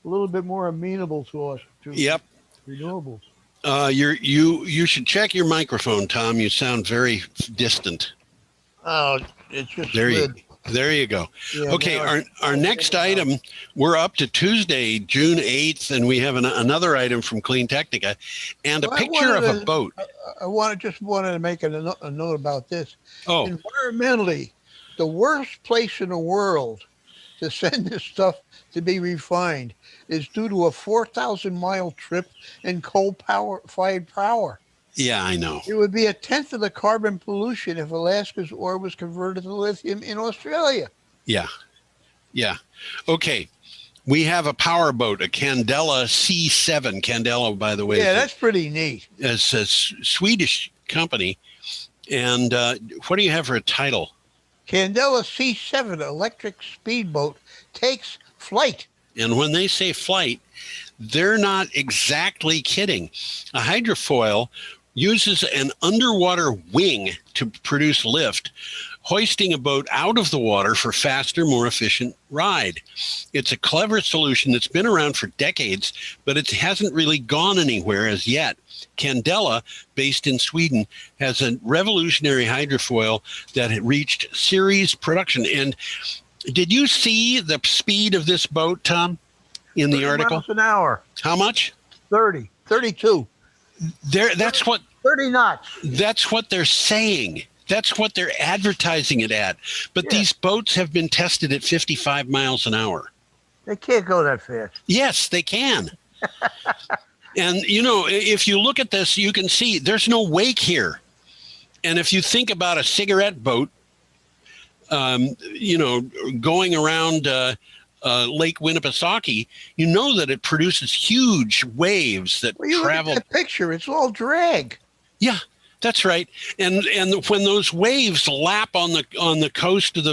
little bit more amenable to us. Yep. Renewables. You should check your microphone, Tom. You sound very distant. Oh, it's just there you go. Yeah, okay, our next item, we're up to Tuesday, June 8th, and we have another item from CleanTechnica and a picture of a boat. I wanted to make a note about this. Oh. Environmentally, the worst place in the world to send this stuff to be refined is due to a 4,000-mile trip in coal-fired power. Yeah, I know. It would be a tenth of the carbon pollution if Alaska's ore was converted to lithium in Australia. Yeah. Okay. We have a power boat, a Candela C7. Candela, by the way. Yeah, that's pretty neat. It's a Swedish company. And what do you have for a title? Candela C7 electric speedboat takes flight. And when they say flight, they're not exactly kidding. A hydrofoil uses an underwater wing to produce lift, hoisting a boat out of the water for faster, more efficient ride. It's a clever solution that's been around for decades, but it hasn't really gone anywhere as yet. Candela, based in Sweden, has a revolutionary hydrofoil that had reached series production. And Did you see the speed of this boat, Tom, in the article? Miles an hour. How much? 30, 32. That's what 30 knots. That's what they're saying. That's what they're advertising it at. But these boats have been tested at 55 miles an hour. They can't go that fast. Yes, they can. And, you know, if you look at this, you can see there's no wake here. And if you think about a cigarette boat, you know, going around Lake Winnipesaukee, you know that it produces huge waves that travel. Look at that picture, it's all drag. Yeah, that's right. And when those waves lap on the coast of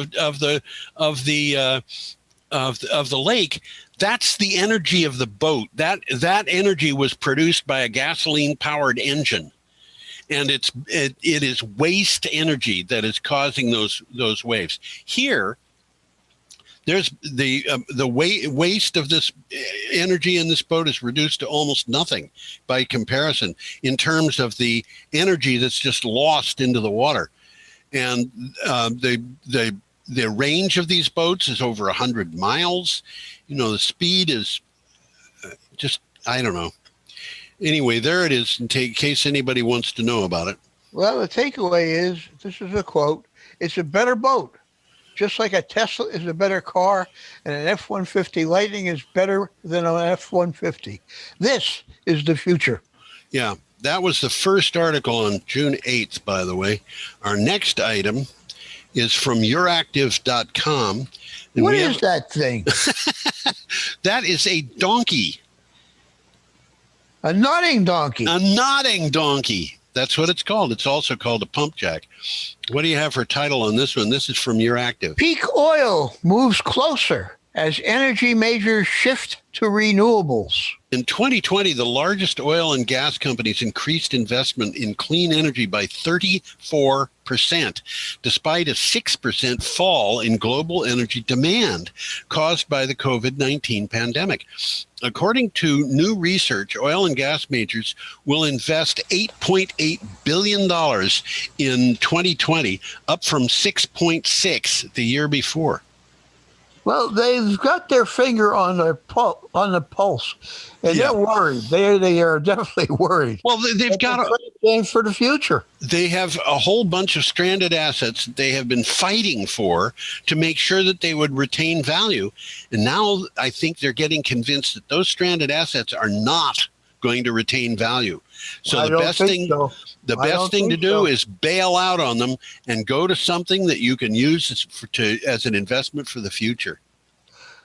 the lake, that's the energy of the boat. That energy was produced by a gasoline powered engine. And it is waste energy that is causing those waves. Here, there's the waste of this energy in this boat is reduced to almost nothing by comparison in terms of the energy that's just lost into the water. And the range of these boats is over 100 miles. You know, the speed is just, I don't know. Anyway, there it is, in case anybody wants to know about it. Well, the takeaway is, this is a quote, it's a better boat. Just like a Tesla is a better car and an F-150 Lightning is better than an F-150. This is the future. Yeah, that was the first article on June 8th, by the way. Our next item is from Euractiv.com. What is that thing? That is a donkey. A nodding donkey. A nodding donkey. That's what it's called. It's also called a pump jack. What do you have for a title on this one? This is from Euractiv. Peak oil moves closer as energy majors shift to renewables. In 2020, the largest oil and gas companies increased investment in clean energy by 34%, despite a 6% fall in global energy demand caused by the COVID-19 pandemic. According to new research, oil and gas majors will invest $8.8 billion in 2020, up from $6.6 the year before. Well, they've got their finger on the pulse, and they're worried. They are definitely worried. Well, they've got a for the future. They have a whole bunch of stranded assets that they have been fighting for to make sure that they would retain value, and now I think they're getting convinced that those stranded assets are not going to retain value. So the best thing to do is bail out on them and go to something that you can use as an investment for the future.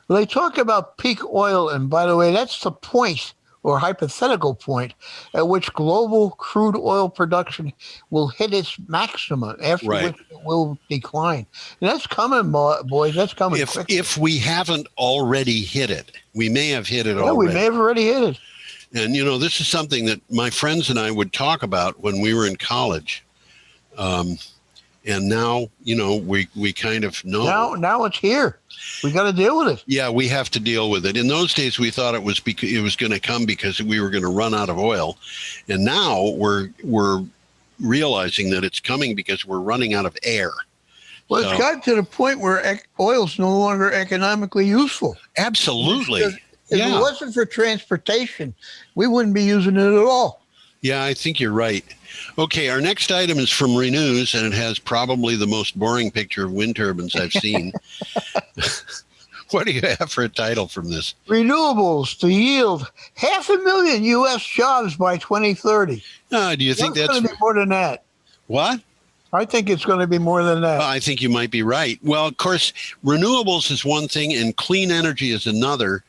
Well, they talk about peak oil, and by the way, that's the point or hypothetical point at which global crude oil production will hit its maximum, after which it will decline. And that's coming, boys. That's coming quickly. If we haven't already hit it, we may have hit it already. Yeah, we may have already hit it. And, you know, this is something that my friends and I would talk about when we were in college. And now, you know, we kind of know. Now it's here. We got to deal with it. Yeah, we have to deal with it. In those days, we thought it was going to come because we were going to run out of oil. And now we're realizing that it's coming because we're running out of air. Well, it's gotten to the point where oil's no longer economically useful. Absolutely. If it wasn't for transportation, we wouldn't be using it at all. Yeah, I think you're right. Okay, our next item is from Renews, and it has probably the most boring picture of wind turbines I've seen. What do you have for a title from this? Renewables to yield 500,000 U.S. jobs by 2030. Do you think that's going to be more than that? What? I think it's going to be more than that. I think you might be right. Well, of course, renewables is one thing and clean energy is another.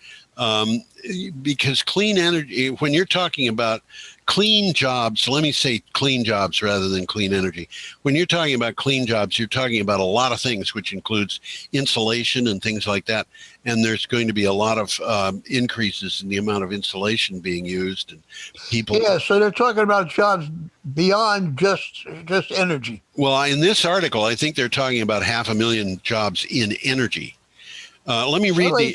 Because clean energy, when you're talking about clean jobs, let me say clean jobs rather than clean energy. When you're talking about clean jobs, you're talking about a lot of things, which includes insulation and things like that. And there's going to be a lot of increases in the amount of insulation being used, and people. Yeah, so they're talking about jobs beyond just energy. Well, in this article, I think they're talking about 500,000 jobs in energy. Let me read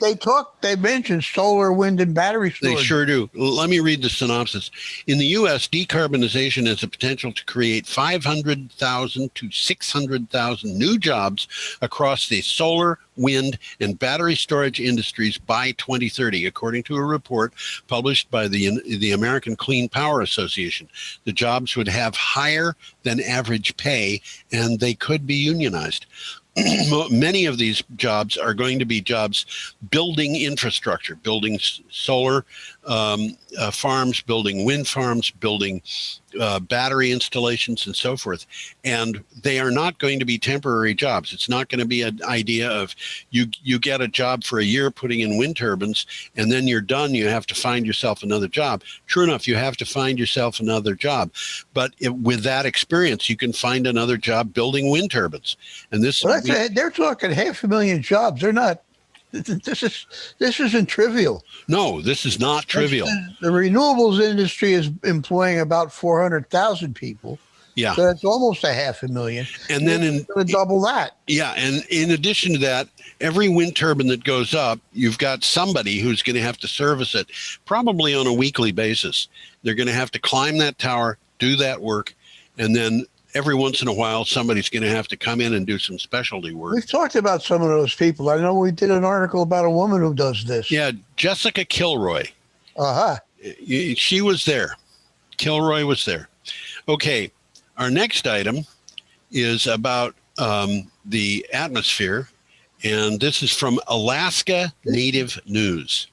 They mentioned solar, wind, and battery storage. They sure do. Let me read the synopsis. In the U.S., decarbonization has the potential to create 500,000 to 600,000 new jobs across the solar, wind, and battery storage industries by 2030, according to a report published by the American Clean Power Association. The jobs would have higher than average pay, and they could be unionized. Many of these jobs are going to be jobs building infrastructure, building solar farms, building wind farms, building battery installations, and so forth. And they are not going to be temporary jobs. It's not going to be an idea of you get a job for a year putting in wind turbines, and then you're done. You have to find yourself another job. True enough, you have to find yourself another job. But with that experience, you can find another job building wind turbines. And this they're talking 500,000 jobs. They're not. This isn't trivial. No, this is not trivial. The renewables industry is employing about 400,000 people. Yeah. So that's almost 500,000. And then double that. Yeah. And in addition to that, every wind turbine that goes up, you've got somebody who's going to have to service it probably on a weekly basis. They're going to have to climb that tower, do that work, and then every once in a while, somebody's going to have to come in and do some specialty work. We've talked about some of those people. I know we did an article about a woman who does this. Yeah, Jessica Kilroy. Uh-huh. She was there. Kilroy was there. Okay, our next item is about the atmosphere, and this is from Alaska Native News.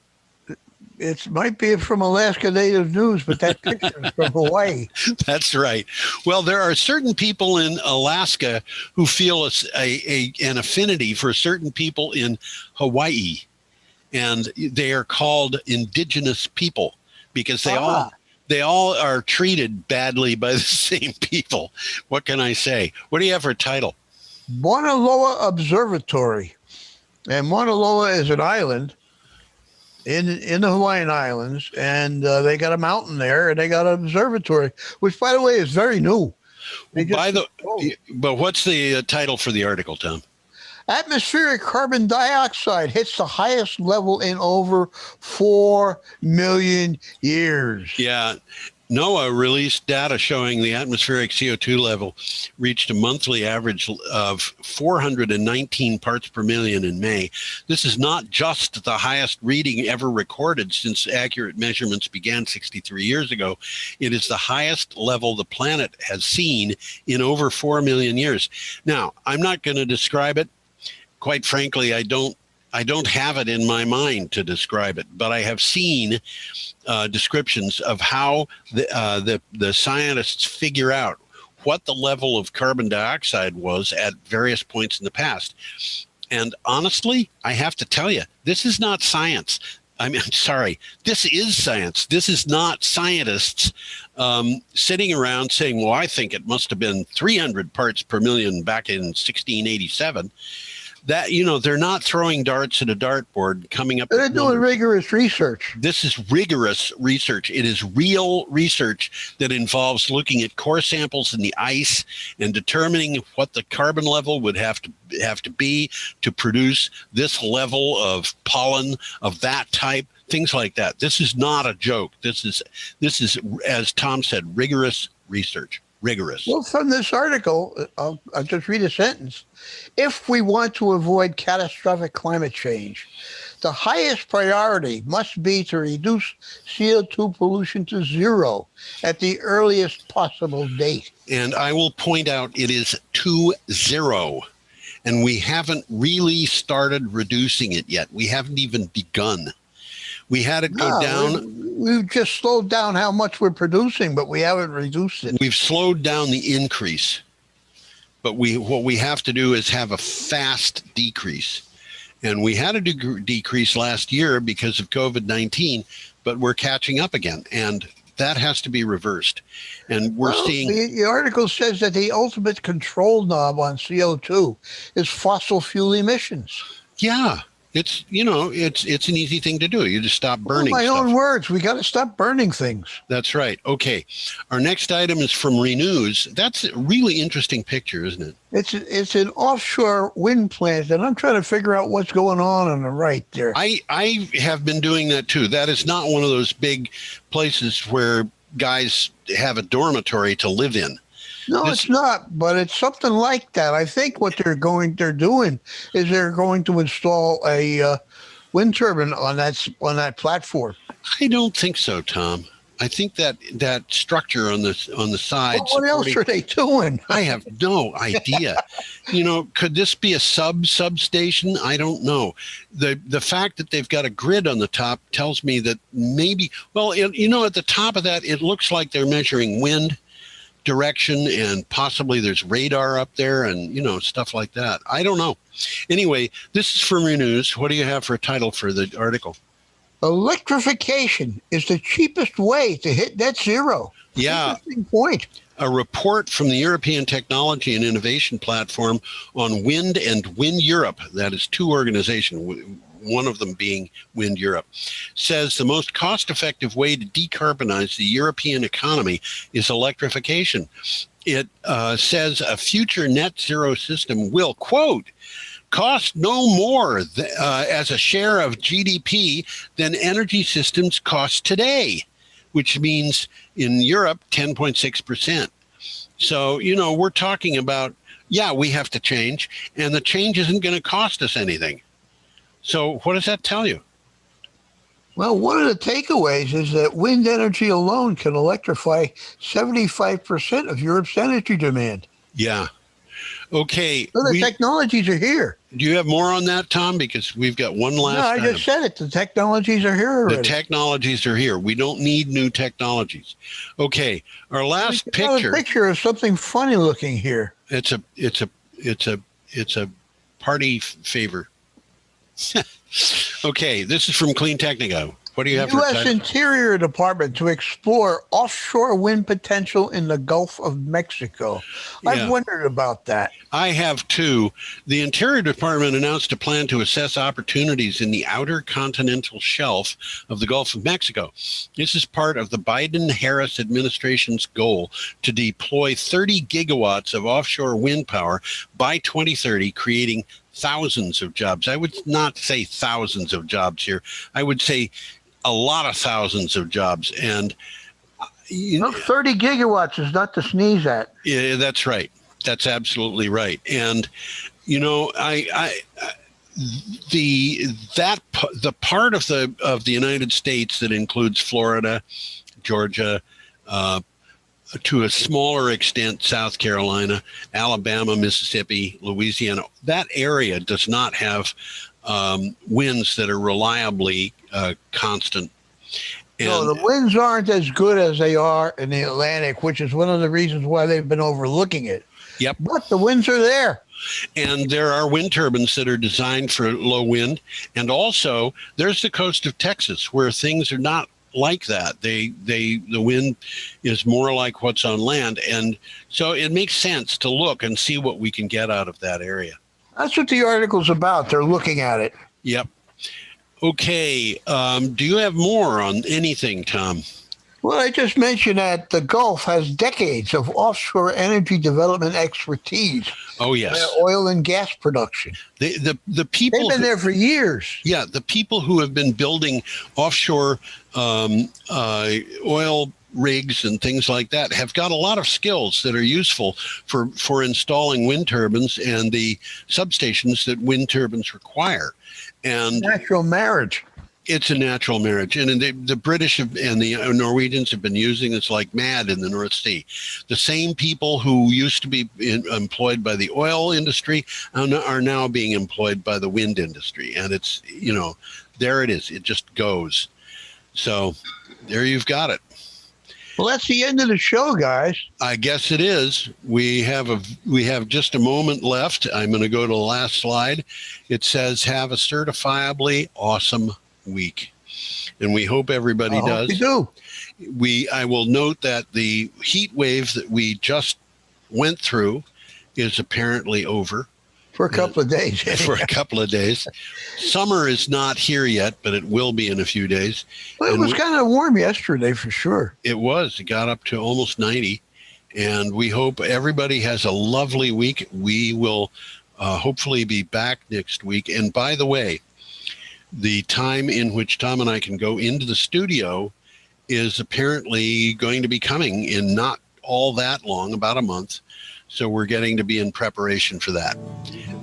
It might be from Alaska Native News, but that picture is from Hawaii. That's right. Well, there are certain people in Alaska who feel an affinity for certain people in Hawaii, and they are called indigenous people because they all are treated badly by the same people. What can I say? What do you have for a title? Mauna Loa Observatory. And Mauna Loa is an island in the Hawaiian Islands, and they got a mountain there, and they got an observatory, which, by the way, is very new. But what's the title for the article, Tom? Atmospheric carbon dioxide hits the highest level in over 4 million years. Yeah. NOAA released data showing the atmospheric CO2 level reached a monthly average of 419 parts per million in May. This is not just the highest reading ever recorded since accurate measurements began 63 years ago. It is the highest level the planet has seen in over 4 million years. Now, I'm not going to describe it. Quite frankly, I don't have it in my mind to describe it, but I have seen descriptions of how the scientists figure out what the level of carbon dioxide was at various points in the past. And honestly, I have to tell you, this is not science. I'm sorry, this is science. This is not scientists sitting around saying, well, I think it must have been 300 parts per million back in 1687. That, they're not throwing darts at a dartboard coming up. They're doing rigorous research. This is rigorous research. It is real research that involves looking at core samples in the ice and determining what the carbon level would have to be to produce this level of pollen of that type, things like that. This is not a joke. This is, as Tom said, rigorous research. Rigorous. Well, from this article, I'll just read a sentence. If we want to avoid catastrophic climate change, the highest priority must be to reduce CO2 pollution to zero at the earliest possible date. And I will point out it is to zero. And we haven't really started reducing it yet. We haven't even begun. We had it go down. We've just slowed down how much we're producing, but we haven't reduced it. We've slowed down the increase. But what we have to do is have a fast decrease. And we had a decrease last year because of COVID-19, but we're catching up again. And that has to be reversed. And we're seeing... The article says that the ultimate control knob on CO2 is fossil fuel emissions. Yeah. It's, it's an easy thing to do. You just stop burning my stuff. own words, we got to stop burning things. That's right. Okay. Our next item is from Renews. That's a really interesting picture, isn't it? It's an offshore wind plant, and I'm trying to figure out what's going on the right there. I have been doing that too. That is not one of those big places where guys have a dormitory to live in. No, it's not, but it's something like that. I think what they're doing is they're going to install a wind turbine on that platform. I don't think so, Tom. I think that structure on the sides. Well, what else are they doing? I have no idea. Could this be a substation? I don't know. The fact that they've got a grid on the top tells me that maybe. Well, at the top of that, it looks like they're measuring wind direction, and possibly there's radar up there and stuff like that. I don't know. Anyway, this is from Renews. What do you have for a title for the article? Electrification is the cheapest way to hit net zero. Yeah. Interesting point. A report from the European Technology and Innovation Platform on Wind and Wind Europe, that is two organizations, one of them being Wind Europe, says the most cost-effective way to decarbonize the European economy is electrification. It says a future net zero system will, quote, cost no more as a share of GDP than energy systems cost today, which means in Europe, 10.6%. So, we're talking about, we have to change, and the change isn't going to cost us anything. So what does that tell you? Well, one of the takeaways is that wind energy alone can electrify 75% of Europe's energy demand. Yeah. Okay. So the technologies are here. Do you have more on that, Tom? Because we've got one last No, I just said it. The technologies are here already. The technologies are here. We don't need new technologies. Okay. Our last picture. The picture is something funny looking here. It's a party favor. Okay, this is from CleanTechnica. What do you have? U.S. Interior Department to explore offshore wind potential in the Gulf of Mexico. I've wondered about that. I have too. The Interior Department announced a plan to assess opportunities in the outer continental shelf of the Gulf of Mexico. This is part of the Biden-Harris administration's goal to deploy 30 gigawatts of offshore wind power by 2030, creating thousands of jobs. I would not say thousands of jobs here. I would say a lot of thousands of jobs. And 30 gigawatts is not to sneeze at. Yeah, that's right. That's absolutely right. And the part of the United States that includes Florida, Georgia, to a smaller extent, South Carolina, Alabama, Mississippi, Louisiana, that area does not have winds that are reliably constant. And no, the winds aren't as good as they are in the Atlantic, which is one of the reasons why they've been overlooking it. Yep. But the winds are there. And there are wind turbines that are designed for low wind. And also, there's the coast of Texas where things are not like that. The wind is more like what's on land. And so it makes sense to look and see what we can get out of that area. That's what the article's about. They're looking at it. Yep. Okay. Do you have more on anything, Tom? Well, I just mentioned that the Gulf has decades of offshore energy development expertise. Oh, yes. Oil and gas production. The people they've been there for years. Yeah, the people who have been building offshore oil rigs and things like that have got a lot of skills that are useful for installing wind turbines and the substations that wind turbines require. And natural marriage. It's a natural marriage. And the British and the Norwegians have been using this like mad in the North Sea. The same people who used to be employed by the oil industry are now being employed by the wind industry. And it's, there it is. It just goes. So there you've got it. Well, that's the end of the show, guys. I guess it is. We have just a moment left. I'm going to go to the last slide. It says, have a certifiably awesome week. And we hope everybody does. We do. I will note that the heat wave that we just went through is apparently over. For a couple of days. For a couple of days. Summer is not here yet, but it will be in a few days. Well, it was kind of warm yesterday for sure. It was. It got up to almost 90. And we hope everybody has a lovely week. We will hopefully be back next week. And by the way, the time in which Tom and I can go into the studio is apparently going to be coming in not all that long, about a month. So we're getting to be in preparation for that.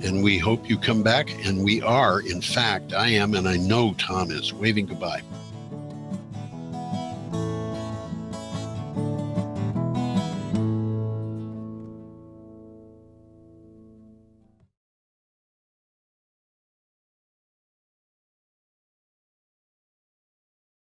And we hope you come back. And we are, in fact, I am, and I know Tom is, waving goodbye.